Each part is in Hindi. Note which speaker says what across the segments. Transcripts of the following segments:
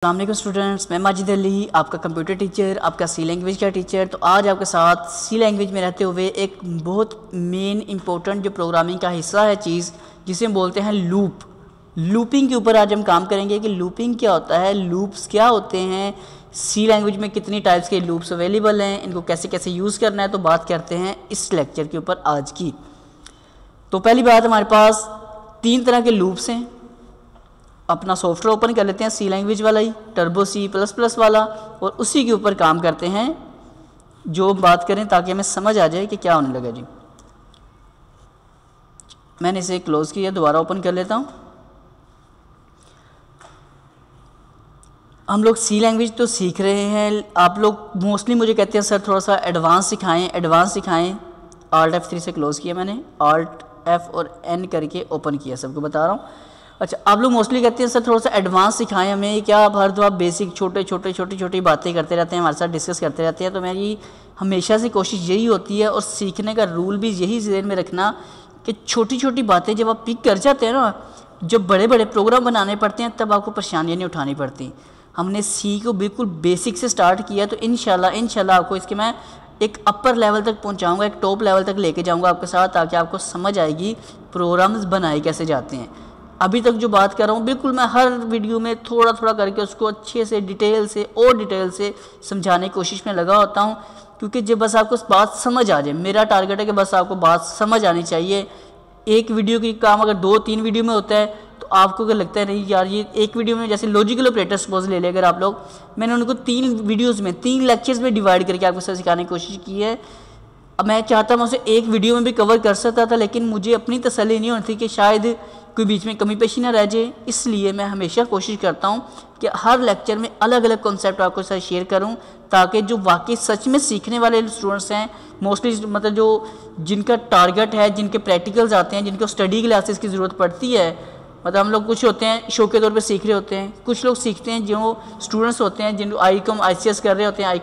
Speaker 1: अस्सलाम वालेकुम स्टूडेंट्स, मैं माजिद अली, आपका कंप्यूटर टीचर, आपका सी लैंग्वेज का टीचर। तो आज आपके साथ सी लैंग्वेज में रहते हुए एक बहुत मेन इंपॉर्टेंट जो प्रोग्रामिंग का हिस्सा है चीज़, जिसे हम बोलते हैं लूपिंग के ऊपर आज हम काम करेंगे कि लूपिंग क्या होता है, लूप्स क्या होते हैं, सी लैंग्वेज में कितनी टाइप्स के लूप्स अवेलेबल हैं, इनको कैसे कैसे यूज़ करना है। तो बात करते हैं इस लेक्चर के ऊपर आज की। तो पहली बात, हमारे पास 3 तरह के लूप्स हैं। अपना सॉफ्टवेयर ओपन कर लेते हैं, सी लैंग्वेज वाला ही, टर्बो C++ वाला, और उसी के ऊपर काम करते हैं जो बात करें, ताकि हमें समझ आ जाए कि क्या होने लगा जी। मैंने इसे क्लोज़ किया, दोबारा ओपन कर लेता हूँ। हम लोग सी लैंग्वेज तो सीख रहे हैं। आप लोग मोस्टली मुझे कहते हैं सर थोड़ा सा एडवांस सिखाएं। Alt F3 से क्लोज़ किया मैंने, Alt F और N करके ओपन किया, सबको बता रहा हूँ। अच्छा, आप लोग मोस्टली कहते हैं सर थोड़ा सा एडवांस सिखाएं हमें, क्या आप हर दफ़ा बेसिक छोटी बातें करते रहते हैं, हमारे साथ डिस्कस करते रहते हैं। तो मेरी हमेशा से कोशिश यही होती है, और सीखने का रूल भी यही ज़हन में रखना कि छोटी बातें जब आप पिक कर जाते हैं ना, जब बड़े बड़े प्रोग्राम बनाने पड़ते हैं तब आपको परेशानियाँ नहीं उठानी पड़ती। हमने सी को बिल्कुल बेसिक से स्टार्ट किया, तो इंशाल्लाह आपको इसके मैं एक अपर लेवल तक पहुँचाऊँगा, एक टॉप लेवल तक लेके जाऊँगा आपके साथ, ताकि आपको समझ आएगी प्रोग्राम्स बनाए कैसे जाते हैं। अभी तक जो बात कर रहा हूँ बिल्कुल मैं हर वीडियो में थोड़ा करके उसको अच्छे से डिटेल से समझाने की कोशिश में लगा होता हूँ, क्योंकि जब बस आपको बात समझ आ जाए, मेरा टारगेट है कि बस आपको बात समझ आनी चाहिए। एक वीडियो की काम अगर 2-3 वीडियो में होता है तो आपको क्या लगता है, नहीं यार ये एक वीडियो में, जैसे लॉजिकल ऑपरेटर सपोज ले अगर आप लोग, मैंने उनको 3 वीडियोज़ में 3 लेक्चर्स में डिवाइड करके आपको सिखाने की कोशिश की है। अब मैं चाहता मैं उसे एक वीडियो में भी कवर कर सकता था, लेकिन मुझे अपनी तसल्ली नहीं होती कि शायद कोई बीच में कमी पेशी ना रह जाए। इसलिए मैं हमेशा कोशिश करता हूँ कि हर लेक्चर में अलग अलग कॉन्सेप्ट आपको साथ शेयर करूँ, ताकि जो वाकई सच में सीखने वाले स्टूडेंट्स हैं, मोस्टली मतलब जो जिनका टारगेट है, जिनके प्रैक्टिकल्स आते हैं, जिनको स्टडी क्लासेस की ज़रूरत पड़ती है, मतलब हम लोग कुछ होते हैं शो के तौर पे सीख रहे होते हैं, कुछ लोग सीखते हैं जो स्टूडेंट्स होते हैं जिन ICS कर रहे होते हैं,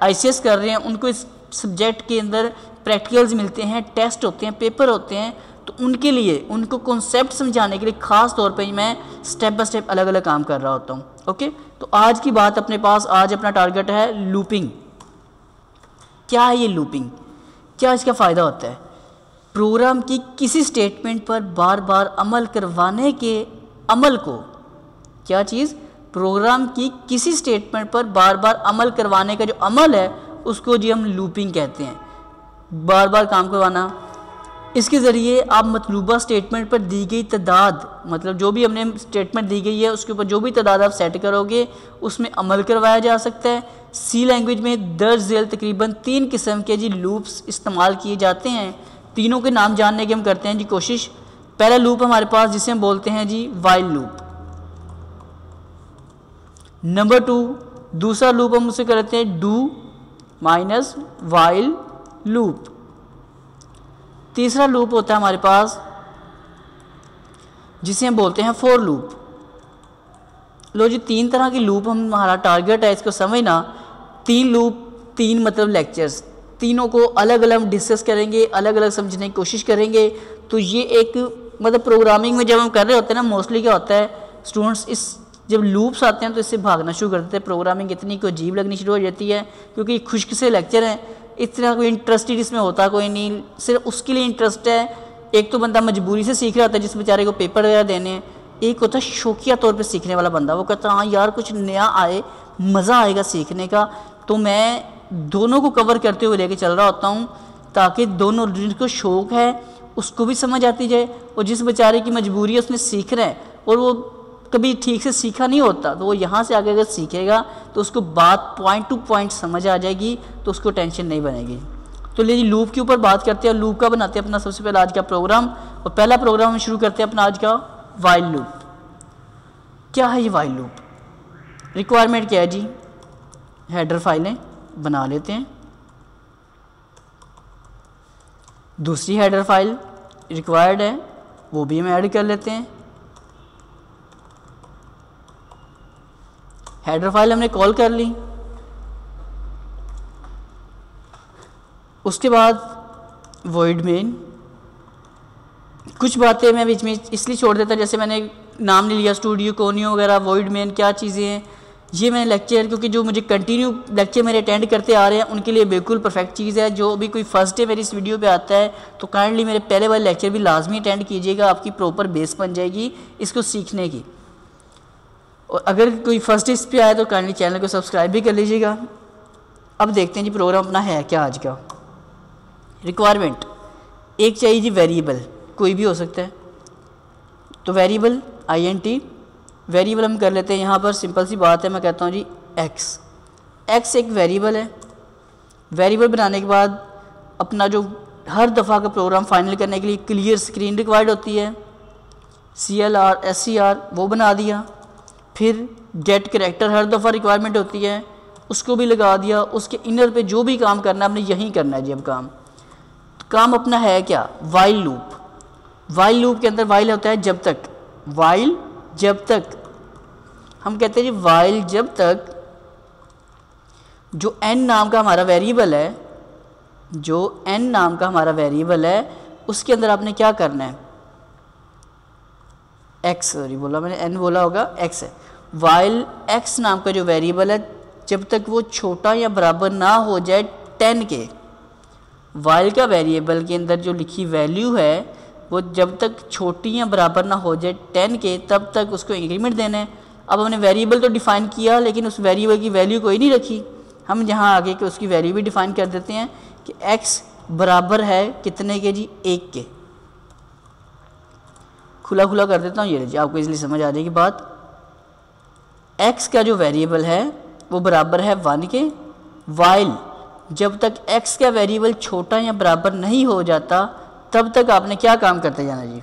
Speaker 1: ICS कर रहे हैं, उनको इस सब्जेक्ट के अंदर प्रैक्टिकल्स मिलते हैं, टेस्ट होते हैं, पेपर होते हैं। तो उनके लिए, उनको कॉन्सेप्ट समझाने के लिए ख़ास तौर पे मैं स्टेप बाय स्टेप अलग अलग काम कर रहा होता हूँ। ओके, तो आज की बात अपने पास, आज अपना टारगेट है लूपिंग। क्या है ये लूपिंग, क्या इसका फ़ायदा होता है? प्रोग्राम की किसी स्टेटमेंट पर बार बार अमल करवाने के अमल को, क्या चीज़, प्रोग्राम की किसी स्टेटमेंट पर बार बार अमल करवाने का जो अमल है उसको जी हम लूपिंग कहते हैं। बार बार काम करवाना, इसके ज़रिए आप मतलूबा स्टेटमेंट पर दी गई तादाद, मतलब जो भी हमने स्टेटमेंट दी गई है उसके ऊपर जो भी तादाद आप सेट करोगे उसमें अमल करवाया जा सकता है। सी लैंग्वेज में दर्ज झेल तकरीबन 3 किस्म के जी लूप्स इस्तेमाल किए जाते हैं। तीनों के नाम जानने की हम करते हैं जी कोशिश। पहला लूप हमारे पास जिसे हम बोलते हैं जी वाइल लूप। नंबर 2, दूसरा लूप हम उसे करते हैं डू माइनस वाइल लूप। तीसरा लूप होता है हमारे पास जिसे हम बोलते हैं फॉर लूप। लो जी, 3 तरह की लूप हमारा टारगेट है इसको समझना। 3 लूप, 3 मतलब लेक्चर्स, तीनों को अलग अलग डिस्कस करेंगे, अलग अलग समझने की कोशिश करेंगे। तो ये एक मतलब प्रोग्रामिंग में जब हम कर रहे होते हैं ना, मोस्टली क्या होता है, स्टूडेंट्स इस जब लूप्स आते हैं तो इससे भागना शुरू कर देते हैं। प्रोग्रामिंग इतनी को अजीब लगनी शुरू हो जाती है, क्योंकि खुश्क से लेक्चर हैं, इतना कोई इंटरेस्टेड इसमें होता कोई नहीं, सिर्फ उसके लिए इंटरेस्ट है। एक तो बंदा मजबूरी से सीख रहा होता है जिस बेचारे को पेपर वगैरह देने हैं, एक होता है शौकिया तौर पे सीखने वाला बंदा, वो कहता है हाँ यार कुछ नया आए, मज़ा आएगा सीखने का। तो मैं दोनों को कवर करते हुए लेके चल रहा होता हूँ, ताकि दोनों जिनको शौक़ है उसको भी समझ आती जाए, और जिस बेचारे की मजबूरी है उसने सीख रहे हैं और वो कभी ठीक से सीखा नहीं होता, तो वो यहाँ से आगे अगर सीखेगा तो उसको बात पॉइंट टू पॉइंट समझ आ जाएगी, तो उसको टेंशन नहीं बनेगी। तो लीजिए लूप के ऊपर बात करते हैं, लूप का बनाते हैं अपना सबसे पहले आज का प्रोग्राम। और पहला प्रोग्राम हम शुरू करते हैं अपना आज का वाइल लूप। क्या है ये वाइल लूप? रिक्वायरमेंट क्या है जी, हेडर फाइलें बना लेते हैं। दूसरी हेडर फाइल रिक्वायर्ड है, वो भी हम ऐड कर लेते हैं। हेडर फाइल हमने कॉल कर ली। उसके बाद वॉइड मेन, कुछ बातें मैं बीच में इसलिए छोड़ देता, जैसे मैंने नाम नहीं लिया, स्टूडियो कोनियो वगैरह, वॉइड मेन क्या चीज़ें हैं, ये मैंने लेक्चर, क्योंकि जो मुझे कंटिन्यू लेक्चर मेरे अटेंड करते आ रहे हैं उनके लिए बिल्कुल परफेक्ट चीज़ है। जो भी कोई फर्स्ट डे मेरी इस वीडियो पे आता है तो काइंडली मेरे पहले वाले लेक्चर भी लाजमी अटेंड कीजिएगा, आपकी प्रॉपर बेस बन जाएगी इसको सीखने की। और अगर कोई फर्स्ट डे इस पर आए तो काइंडली चैनल को सब्सक्राइब भी कर लीजिएगा। अब देखते हैं जी प्रोग्राम अपना है क्या आज का। रिक्वायरमेंट एक चाहिए जी वेरिएबल, कोई भी हो सकता है, तो वेरिएबल INT वेरिएबल हम कर लेते हैं यहाँ पर। सिंपल सी बात है, मैं कहता हूँ जी x एक वेरिएबल है। वेरिएबल बनाने के बाद अपना जो हर दफ़ा का प्रोग्राम फाइनल करने के लिए क्लियर स्क्रीन रिक्वायर्ड होती है, CLR SCR वो बना दिया। फिर गेट करैक्टर हर दफ़ा रिक्वायरमेंट होती है, उसको भी लगा दिया। उसके इनर पे जो भी काम करना है आपने यहीं करना है जी। अब काम अपना है क्या, वाइल लूप। वाइल लूप के अंदर वाइल होता है जब तक, वाइल जब तक, हम कहते हैं जी वाइल जब तक जो n नाम का हमारा वेरिएबल है, जो n नाम का हमारा वेरिएबल है उसके अंदर आपने क्या करना है, x, सॉरी बोला मैंने n बोला होगा, x है। वाइल x नाम का जो वेरिएबल है जब तक वो छोटा या बराबर ना हो जाए 10 के, वाइल का वेरिएबल के अंदर जो लिखी वैल्यू है वो जब तक छोटी या बराबर ना हो जाए 10 के तब तक उसको इंक्रीमेंट देना है। अब हमने वेरिएबल तो डिफ़ाइन किया लेकिन उस वेरिएबल की वैल्यू कोई नहीं रखी, हम यहाँ आगे के उसकी वैल्यू भी डिफ़ाइन कर देते हैं कि x बराबर है कितने के जी, 1 के। खुला खुला कर देता हूँ, ये जी आपको इसलिए समझ आ जाएगी बात। x का जो वेरिएबल है वो बराबर है 1 के। वाइल जब तक x का वेरिएबल छोटा या बराबर नहीं हो जाता तब तक आपने क्या काम करते जाना जी,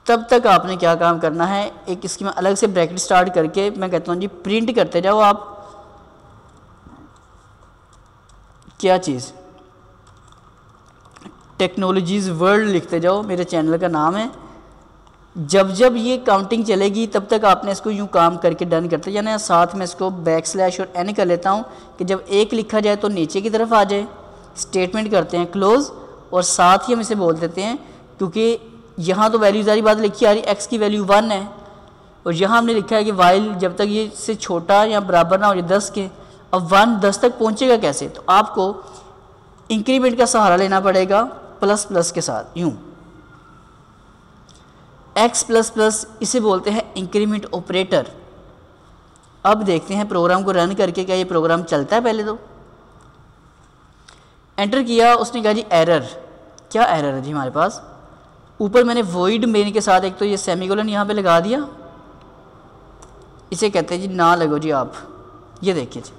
Speaker 1: तब तक आपने क्या काम करना है, एक इसकी मैं अलग से ब्रैकेट स्टार्ट करके मैं कहता हूँ जी प्रिंट करते जाओ आप। क्या चीज़, टेक्नोलॉजीज़ वर्ल्ड लिखते जाओ, मेरे चैनल का नाम है। जब जब ये काउंटिंग चलेगी तब तक आपने इसको यूँ काम करके डन करते जाना। साथ में इसको बैकस्लैश और n कर लेता हूँ कि जब 1 लिखा जाए तो नीचे की तरफ आ जाए। स्टेटमेंट करते हैं क्लोज, और साथ ही हम इसे बोल देते हैं, क्योंकि यहाँ तो वैल्यू सारी बात लिखी आ रही, x की वैल्यू 1 है और यहाँ हमने लिखा है कि वाइल जब तक ये इससे छोटा या बराबर ना हो जाए 10 के। अब 1 10 तक पहुँचेगा कैसे, तो आपको इंक्रीमेंट का सहारा लेना पड़ेगा प्लस प्लस के साथ, यूँ x प्लस प्लस, इसे बोलते हैं इंक्रीमेंट ऑपरेटर। अब देखते हैं प्रोग्राम को रन करके क्या ये प्रोग्राम चलता है। पहले तो एंटर किया, उसने कहा जी एरर। क्या एरर है जी हमारे पास, ऊपर मैंने वॉइड मेन के साथ एक तो ये सेमीकोलन यहाँ पे लगा दिया, इसे कहते हैं जी ना लगो जी आप। ये देखिए जी,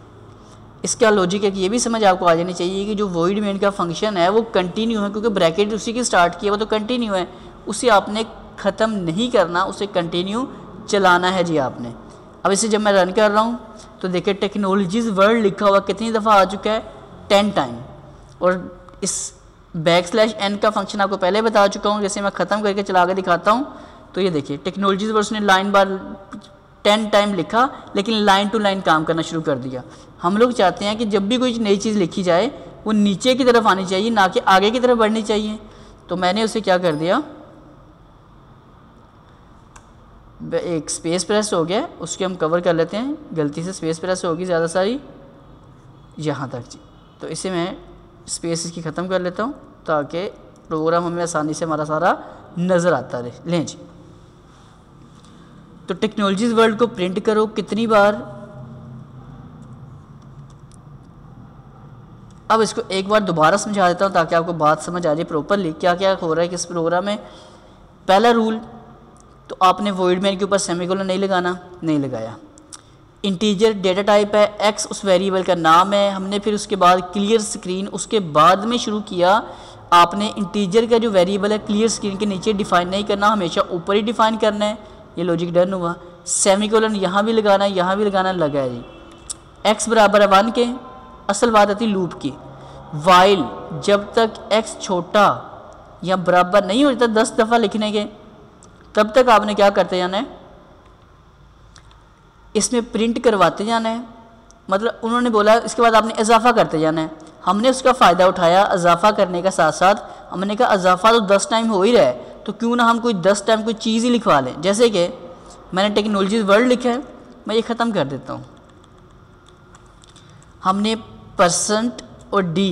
Speaker 1: इसका लॉजिक है कि ये भी समझ आपको आ जानी चाहिए कि जो वॉइड मेन का फंक्शन है वो कंटिन्यू है, क्योंकि ब्रैकेट उसी की स्टार्ट किया वो तो कंटिन्यू है, उसे आपने ख़त्म नहीं करना, उसे कंटिन्यू चलाना है जी आपने। अब इसे जब मैं रन कर रहा हूँ तो देखिए टेक्नोलॉजीज़ वर्ल्ड लिखा हुआ कितनी दफ़ा आ चुका है, 10 टाइम। और इस बैकस्लैश n का फंक्शन आपको पहले बता चुका हूँ, जैसे मैं ख़त्म करके चला के दिखाता हूँ तो ये देखिए टेक्नोलॉजीज़ वर्ल्ड ने लाइन बार 10 टाइम लिखा लेकिन लाइन टू लाइन काम करना शुरू कर दिया। हम लोग चाहते हैं कि जब भी कोई नई चीज़ लिखी जाए वो नीचे की तरफ आनी चाहिए, ना कि आगे की तरफ बढ़नी चाहिए। तो मैंने उसे क्या कर दिया, एक स्पेस प्रेस हो गया, उसके हम कवर कर लेते हैं, गलती से स्पेस प्रेस होगी ज़्यादा सारी यहाँ तक जी। तो इसे मैं स्पेस इसकी ख़त्म कर लेता हूँ ताकि प्रोग्राम हमें आसानी से हमारा सारा नज़र आता रहे। लें जी, तो टेक्नोलॉजीज़ वर्ल्ड को प्रिंट करो कितनी बार। अब इसको एक बार दोबारा समझा देता हूँ ताकि आपको बात समझ आ जाए प्रॉपरली क्या क्या हो रहा है किस प्रोग्राम में। पहला रूल, तो आपने वॉइड मेन के ऊपर सेमीकोलन नहीं लगाना, नहीं लगाया। इंटीजर डेटा टाइप है, x उस वेरिएबल का नाम है, हमने फिर उसके बाद क्लियर स्क्रीन उसके बाद में शुरू किया। आपने इंटीजर का जो वेरिएबल है क्लियर स्क्रीन के नीचे डिफ़ाइन नहीं करना, हमेशा ऊपर ही डिफ़ाइन करना है। ये लॉजिक डन हुआ। सेमीकोलन यहाँ भी लगाना है, यहाँ भी लगाना लगा है जी। x बराबर है 1 के, असल बात आती लूप की। वाइल जब तक x छोटा या बराबर नहीं हो जाता 10 दफ़ा लिखने के, तब तक आपने क्या करते जाना है, इसमें प्रिंट करवाते जाना है। मतलब उन्होंने बोला इसके बाद आपने इजाफा करते जाना है। हमने उसका फ़ायदा उठाया इजाफा करने का, साथ साथ हमने कहा इजाफा तो 10 टाइम हो ही रहा है तो क्यों ना हम कोई 10 टाइम कोई चीज़ ही लिखवा लें। जैसे कि मैंने टेक्नोलॉजीज वर्ल्ड लिखा है, मैं ये ख़त्म कर देता हूँ। हमने परसेंट और डी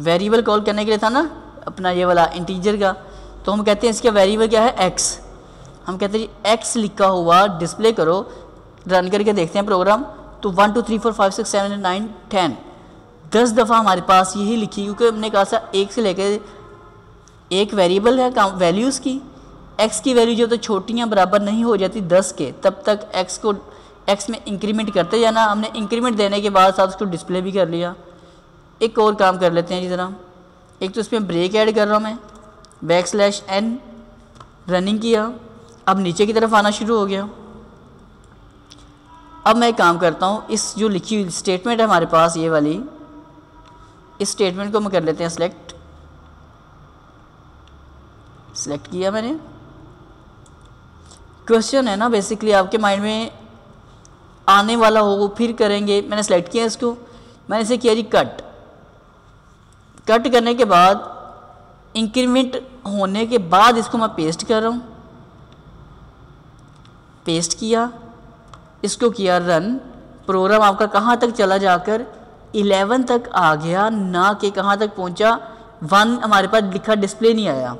Speaker 1: वेरिएबल कॉल करने के लिए था ना अपना ये वाला इंटीजर का, तो हम कहते हैं इसका वेरिएबल क्या है एक्स। हम कहते हैं जी एक्स लिखा हुआ डिस्प्ले करो। रन करके देखते हैं प्रोग्राम, तो 1 2 3 4 5 6 7 8 9 10 10 दफ़ा हमारे पास यही लिखी, क्योंकि हमने कहा था एक से लेकर एक वेरिएबल है वैल्यूज़ की, एक्स की वैल्यू जो तो छोटियाँ बराबर नहीं हो जाती 10 के, तब तक एक्स में इंक्रीमेंट करते जाना। हमने इंक्रीमेंट देने के बाद साथ उसको डिस्प्ले भी कर लिया। एक और काम कर लेते हैं जी ज़रा, एक तो इसमें ब्रेक ऐड कर रहा हूँ मैं, \n रनिंग किया, अब नीचे की तरफ आना शुरू हो गया। अब मैं काम करता हूँ, इस जो लिखी हुई स्टेटमेंट है हमारे पास ये वाली, इस स्टेटमेंट को हम कर लेते हैं सेलेक्ट किया मैंने। क्वेश्चन है ना बेसिकली आपके माइंड में आने वाला हो, फिर करेंगे। मैंने सेलेक्ट किया इसको, मैंने इसे किया जी कट करने के बाद इंक्रीमेंट होने के बाद इसको मैं पेस्ट कर रहा हूँ, पेस्ट किया, इसको किया रन। प्रोग्राम आपका कहाँ तक चला जाकर 11 तक आ गया, ना कि कहाँ तक पहुँचा 1 हमारे पास लिखा डिस्प्ले नहीं आया।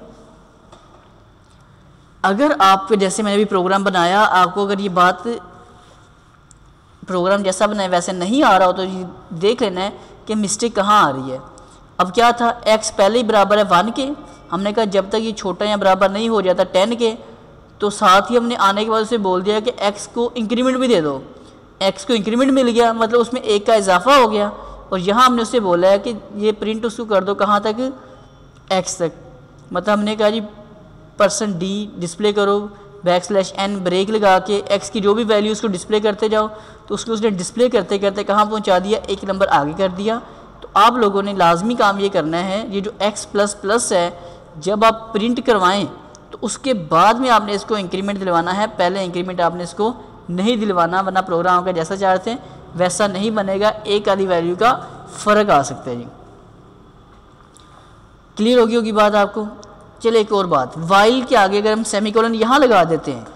Speaker 1: अगर आप जैसे मैंने भी प्रोग्राम बनाया, आपको अगर ये बात प्रोग्राम जैसा बनाया वैसे नहीं आ रहा हो तो ये देख लेना है कि मिस्टेक कहाँ आ रही है। अब क्या था, x पहले ही बराबर है 1 के, हमने कहा जब तक ये छोटा या बराबर नहीं हो जाता 10 के, तो साथ ही हमने आने के बाद उसे बोल दिया कि x को इंक्रीमेंट भी दे दो। x को इंक्रीमेंट मिल गया, मतलब उसमें 1 का इजाफा हो गया। और यहाँ हमने उससे बोला है कि ये प्रिंट उसको कर दो कहाँ तक, x तक। मतलब हमने कहा जी %d डिस्प्ले करो, \n ब्रेक लगा के x की जो भी वैल्यू उसको डिस्प्ले करते जाओ, तो उसको उसने डिस्प्ले करते करते कहाँ पहुँचा दिया, 1 नंबर आगे कर दिया। तो आप लोगों ने लाजमी काम ये करना है, ये जो x++ है जब आप प्रिंट करवाएं तो उसके बाद में आपने इसको इंक्रीमेंट दिलवाना है, पहले इंक्रीमेंट आपने इसको नहीं दिलवाना, वरना प्रोग्राम का जैसा चाहते हैं वैसा नहीं बनेगा, एक आधी वैल्यू का फ़र्क आ सकता है जी। क्लियर होगी बात आपको। चलिए एक और बात, वाइल के आगे अगर हम सेमीकोलन यहाँ लगा देते हैं,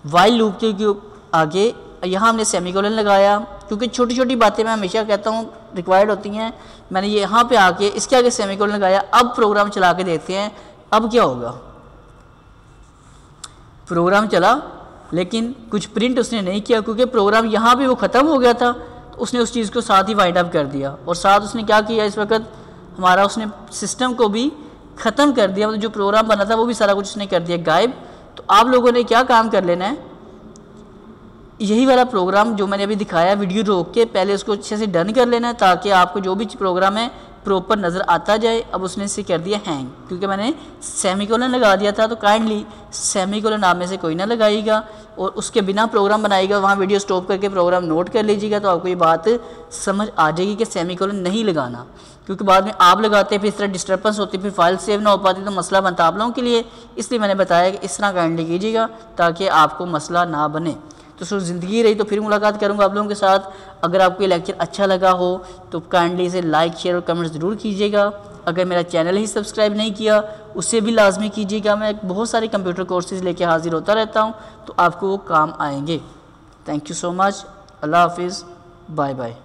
Speaker 1: वाइल लूप के आगे यहाँ हमने सेमीकोलन लगाया, क्योंकि छोटी छोटी बातें मैं हमेशा कहता हूँ रिक्वायर्ड होती हैं। मैंने ये यहाँ पे आके इसके आगे सेमीकोलन लगाया। अब प्रोग्राम चला के देखते हैं अब क्या होगा। प्रोग्राम चला लेकिन कुछ प्रिंट उसने नहीं किया, क्योंकि प्रोग्राम यहाँ पे वो ख़त्म हो गया था, तो उसने उस चीज़ को साथ ही वाइंड अप कर दिया। और साथ उसने क्या किया, इस वक्त हमारा उसने सिस्टम को भी ख़त्म कर दिया, मतलब जो प्रोग्राम बना था वो भी सारा कुछ उसने कर दिया गायब। तो आप लोगों ने क्या काम कर लेना है, यही वाला प्रोग्राम जो मैंने अभी दिखाया वीडियो रोक के पहले उसको अच्छे से डन कर लेना है, ताकि आपको जो भी प्रोग्राम है प्रॉपर नज़र आता जाए। अब उसने इसे कर दिया हैंग, क्योंकि मैंने सेमीकोलन लगा दिया था। तो काइंडली सेमीकोलन आप में से कोई ना लगाइएगा और उसके बिना प्रोग्राम बनाइएगा, वहाँ वीडियो स्टॉप करके प्रोग्राम नोट कर लीजिएगा, तो आपको ये बात समझ आ जाएगी कि सेमीकोलन नहीं लगाना, क्योंकि बाद में आप लगाते हैं फिर इस तरह डिस्टर्बेंस होती है, फिर फाइल सेव ना हो पाती, तो मसला बनता आप लोगों के लिए। इसलिए मैंने बताया कि इस तरह काइंडली कीजिएगा ताकि आपको मसला ना बने। तो सो ज़िंदगी रही तो फिर मुलाकात करूँगा आप लोगों के साथ। अगर आपको ये लेक्चर अच्छा लगा हो तो काइंडली इसे लाइक शेयर और कमेंट ज़रूर कीजिएगा। अगर मेरा चैनल ही सब्सक्राइब नहीं किया उसे भी लाजमी कीजिएगा। मैं बहुत सारे कंप्यूटर कोर्सेज़ लेके हाजिर होता रहता हूँ, तो आपको वो काम आएंगे। Thank you so much. अल्लाह हाफिज़। Bye bye.